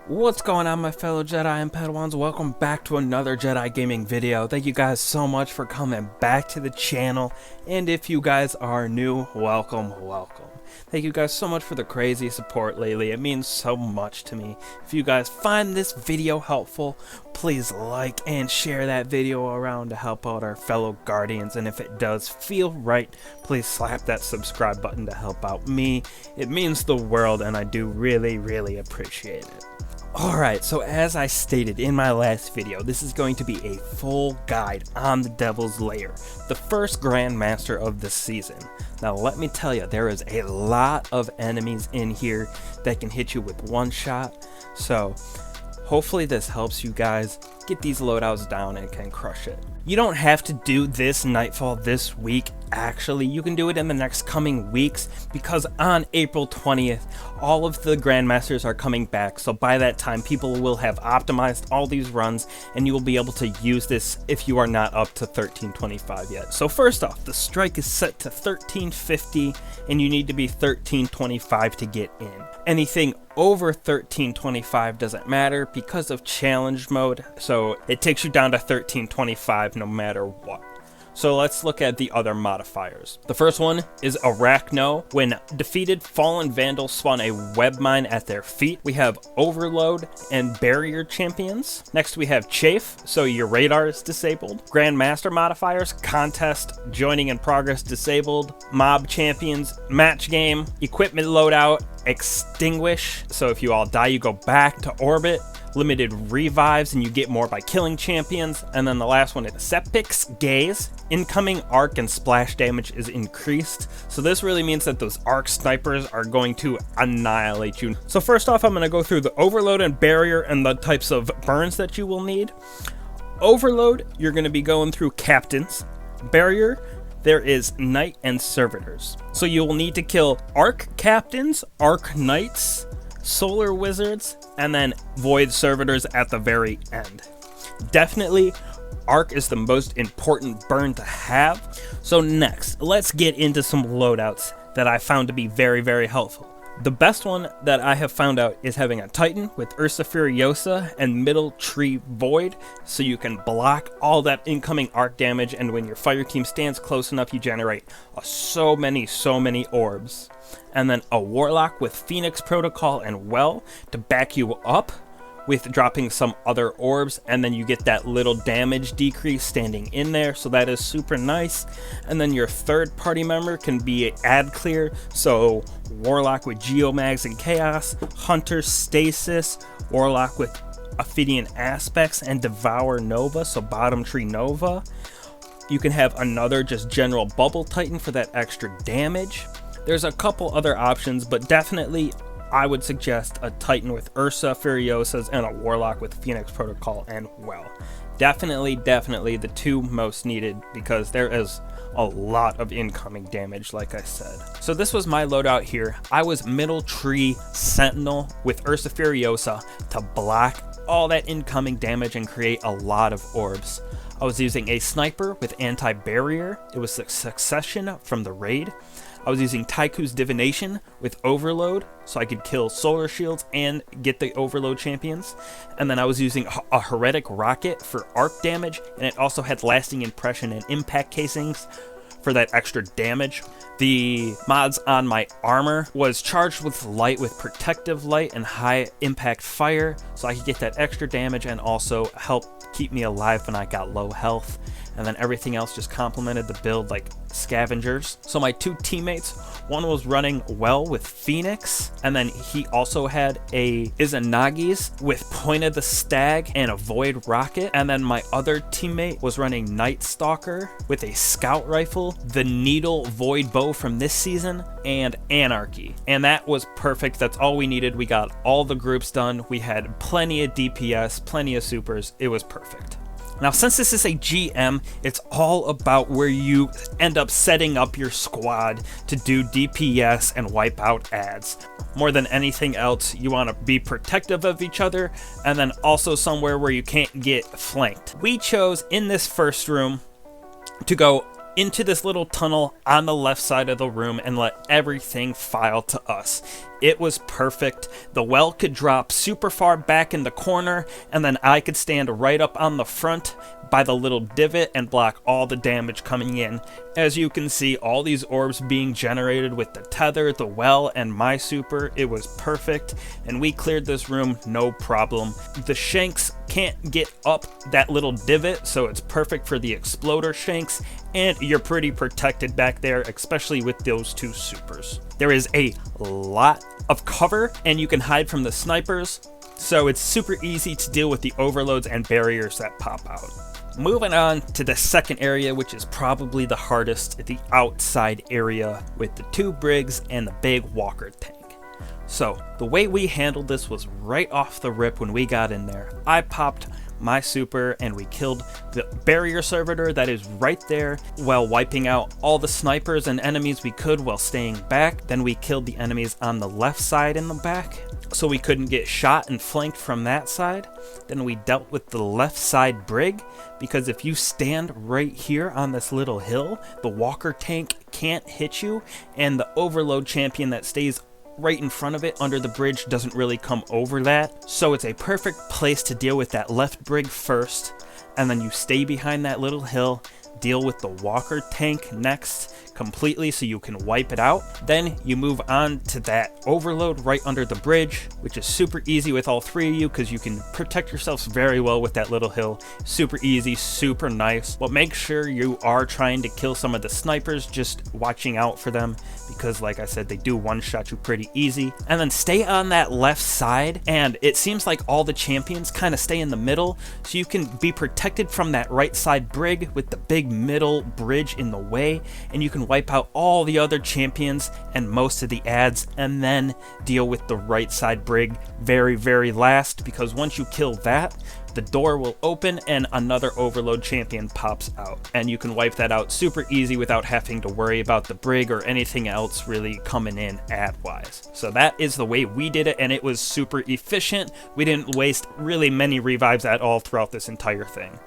What's going on, my fellow Jedi and Padawans? Welcome back to another Jedi gaming video. Thank you guys so much for coming back to the channel, and if you guys are new, welcome. Thank you guys so much for the crazy support lately. It means so much to me. If you guys find this video helpful, please like and share that video around to help out our fellow Guardians, and if it does feel right, please slap that subscribe button to help out me. It means the world, and I do really appreciate it. Alright, so as I stated in my last video, this is going to be a full guide on the Devil's Lair, the first Grandmaster of the season. Now let me tell you, there is a lot of enemies in here that can hit you with one shot, so hopefully this helps you guys get these loadouts down and can crush it. You don't have to do this Nightfall this week. Actually, you can do it in the next coming weeks, because on April 20th, all of the Grandmasters are coming back, so by that time people will have optimized all these runs and you will be able to use this if you are not up to 1325 yet. So first off, the strike is set to 1350 and you need to be 1325 to get in. Anything over 1325 doesn't matter because of challenge mode, so it takes you down to 1325 no matter what. So let's look at the other modifiers. The first one is Arachno. When defeated, Fallen Vandals spawn a web mine at their feet. We have Overload and Barrier champions. Next we have Chafe, so your radar is disabled. Grandmaster modifiers, Contest, Joining in Progress disabled. Mob champions, Match Game, Equipment loadout, Extinguish, so if you all die you go back to orbit. Limited revives and you get more by killing champions. And then the last one is Septic's Gaze. Incoming arc and splash damage is increased, so this really means that those arc snipers are going to annihilate you. So first off, I'm going to go through the Overload and Barrier and the types of burns that you will need. Overload, you're going to be going through Captains. Barrier, there is Knight and Servitors, so you will need to kill Arc Captains, Arc Knights, Solar Wizards, and then Void Servitors at the very end. Definitely, Arc is the most important burn to have. So next, let's get into some loadouts that I found to be very helpful. The best one that I have found out is having a Titan with Ursa Furiosa and Middle Tree Void, so you can block all that incoming arc damage, and when your fire team stands close enough, you generate so many orbs. And then a Warlock with Phoenix Protocol and Well to back you up with dropping some other orbs, and then you get that little damage decrease standing in there, so that is super nice. And then your third party member can be ad clear, so Warlock with Geomags and Chaos, Hunter Stasis, Warlock with Ophidian Aspects and Devour Nova, so Bottom Tree Nova. You can have another just general Bubble Titan for that extra damage. There's a couple other options, but definitely I would suggest a Titan with Ursa Furiosas and a Warlock with Phoenix Protocol and Well. Definitely the two most needed, because there is a lot of incoming damage, like I said. So this was my loadout here. I was Middle Tree Sentinel with Ursa Furiosa to block all that incoming damage and create a lot of orbs. I was using a Sniper with Anti-Barrier. It was a Succession from the raid. I was using Tycho's Divination with Overload, so I could kill Solar Shields and get the Overload champions. And then I was using a Heretic Rocket for arc damage, and it also had Lasting Impression and Impact Casings for that extra damage. The mods on my armor was charged with light with Protective Light and High Impact Fire, so I could get that extra damage and also help keep me alive when I got low health. And then everything else just complemented the build like scavengers. So my two teammates, one was running Well with Phoenix, and then he also had a Izanagi's with Point of the Stag and a Void Rocket. And then my other teammate was running Night Stalker with a Scout Rifle, the Needle Void Bow from this season, and Anarchy. And that was perfect. That's all we needed. We got all the groups done. We had plenty of DPS, plenty of supers. It was perfect. Now, since this is a GM, it's all about where you end up setting up your squad to do DPS and wipe out ads. More than anything else, you want to be protective of each other, and then also somewhere where you can't get flanked. We chose in this first room to go into this little tunnel on the left side of the room and let everything file to us. It was perfect. The well could drop super far back in the corner, and then I could stand right up on the front by the little divot and block all the damage coming in. As you can see, all these orbs being generated with the tether, the well, and my super. It was perfect, and we cleared this room no problem. The shanks can't get up that little divot, so it's perfect for the exploder shanks, and you're pretty protected back there, especially with those two supers. There is a lot of cover, and you can hide from the snipers, so it's super easy to deal with the overloads and barriers that pop out. Moving on to the second area, which is probably the hardest, the outside area with the two brigs and the big walker tank. So the way we handled this was right off the rip when we got in there. I popped my super and we killed the barrier servitor that is right there while wiping out all the snipers and enemies we could while staying back. Then we killed the enemies on the left side in the back, so we couldn't get shot and flanked from that side. Then we dealt with the left side brig, because if you stand right here on this little hill, the walker tank can't hit you, and the overload champion that stays right in front of it under the bridge doesn't really come over that. So it's a perfect place to deal with that left brig first, and then you stay behind that little hill, deal with the walker tank next completely so you can wipe it out. Then you move on to that overload right under the bridge, which is super easy with all three of you because you can protect yourselves very well with that little hill. Super easy, super nice. But make sure you are trying to kill some of the snipers, just watching out for them, because like I said, they do one-shot you pretty easy. And then stay on that left side, and it seems like all the champions kind of stay in the middle, so you can be protected from that right side brig with the big middle bridge in the way, and you can wipe out all the other champions and most of the ads, and then deal with the right side brig very last, because once you kill that, the door will open and another overload champion pops out, and you can wipe that out super easy without having to worry about the brig or anything else really coming in ad wise. So that is the way we did it, and it was super efficient. We didn't waste really many revives at all throughout this entire thing,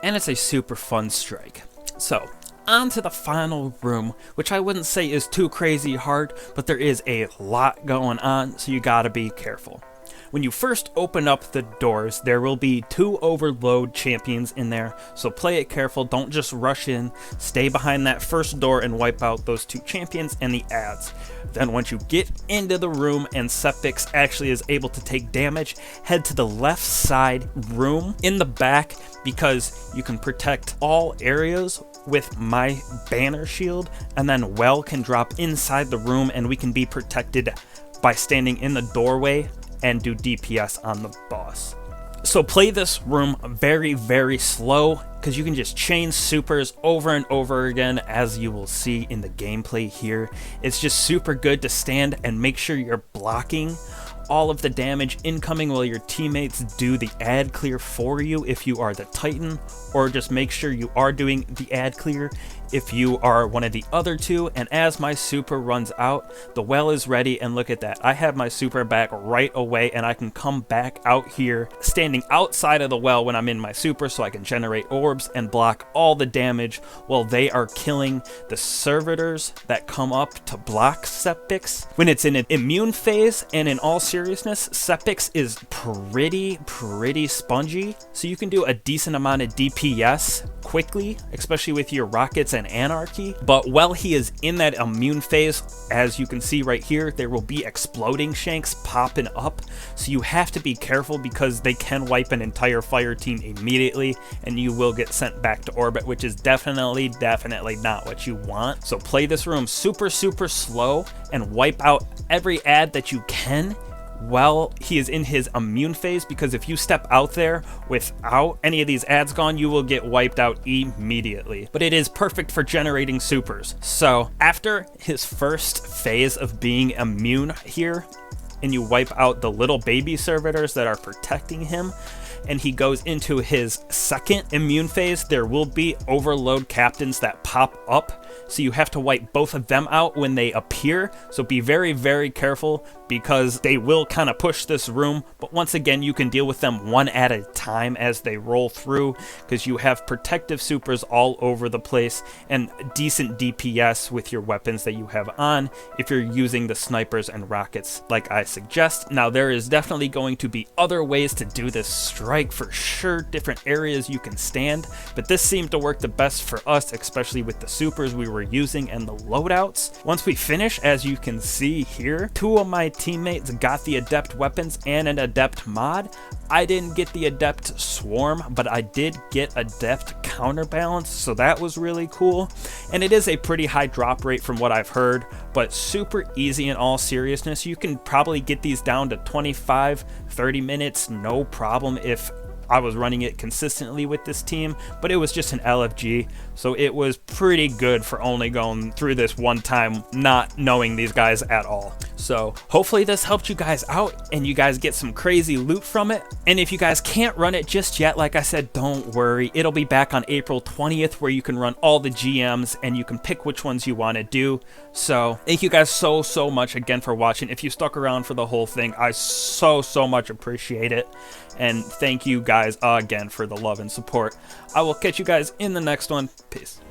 and it's a super fun strike. So on to the final room, which I wouldn't say is too crazy hard, but there is a lot going on, so you gotta be careful. When you first open up the doors, there will be 2 overload champions in there, so play it careful, don't just rush in, stay behind that first door and wipe out those 2 champions and the ads. Then once you get into the room and Sepix actually is able to take damage, head to the left side room in the back, because you can protect all areas with my banner shield, and then well can drop inside the room and we can be protected by standing in the doorway and do DPS on the boss. So play this room very slow, because you can just chain supers over and over again, as you will see in the gameplay here. It's just super good to stand and make sure you're blocking all of the damage incoming while your teammates do the ad clear for you if you are the Titan, or just make sure you are doing the ad clear if you are one of the other 2. And as my super runs out, the well is ready, and look at that, I have my super back right away, and I can come back out here standing outside of the well when I'm in my super, so I can generate orbs and block all the damage while they are killing the servitors that come up to block Sepix when it's in an immune phase. And in all seriousness, Sepix is pretty spongy, so you can do a decent amount of DPS quickly, especially with your rockets and anarchy. But while he is in that immune phase, as you can see right here, there will be exploding shanks popping up, so you have to be careful, because they can wipe an entire fire team immediately and you will get sent back to orbit, which is definitely not what you want. So play this room super slow and wipe out every ad that you can while he is in his immune phase, because if you step out there without any of these ads gone, you will get wiped out immediately. But it is perfect for generating supers. So after his first phase of being immune here, and you wipe out the little baby servitors that are protecting him, and he goes into his second immune phase, there will be overload captains that pop up so you have to wipe both of them out when they appear. So be very, very careful, because they will kind of push this room, but once again, you can deal with them one at a time as they roll through, because you have protective supers all over the place and decent DPS with your weapons that you have on if you're using the snipers and rockets like I suggest. Now, there is definitely going to be other ways to do this strike for sure, different areas you can stand, but this seemed to work the best for us, especially with the supers we were using and the loadouts. Once we finish, as you can see here, 2 of my teammates got the Adept weapons and an Adept mod. I didn't get the Adept Swarm, but I did get Adept Counterbalance, so that was really cool. And it is a pretty high drop rate from what I've heard, but super easy in all seriousness. You can probably get these down to 25-30 minutes, no problem, if I was running it consistently with this team, but it was just an LFG, so it was pretty good for only going through this one time, not knowing these guys at all. So hopefully this helped you guys out and you guys get some crazy loot from it. And if you guys can't run it just yet, like I said, don't worry. It'll be back on April 20th where you can run all the GMs and you can pick which ones you want to do. So thank you guys so much again for watching. If you stuck around for the whole thing, I so much appreciate it. And thank you guys again for the love and support. I will catch you guys in the next one. Peace.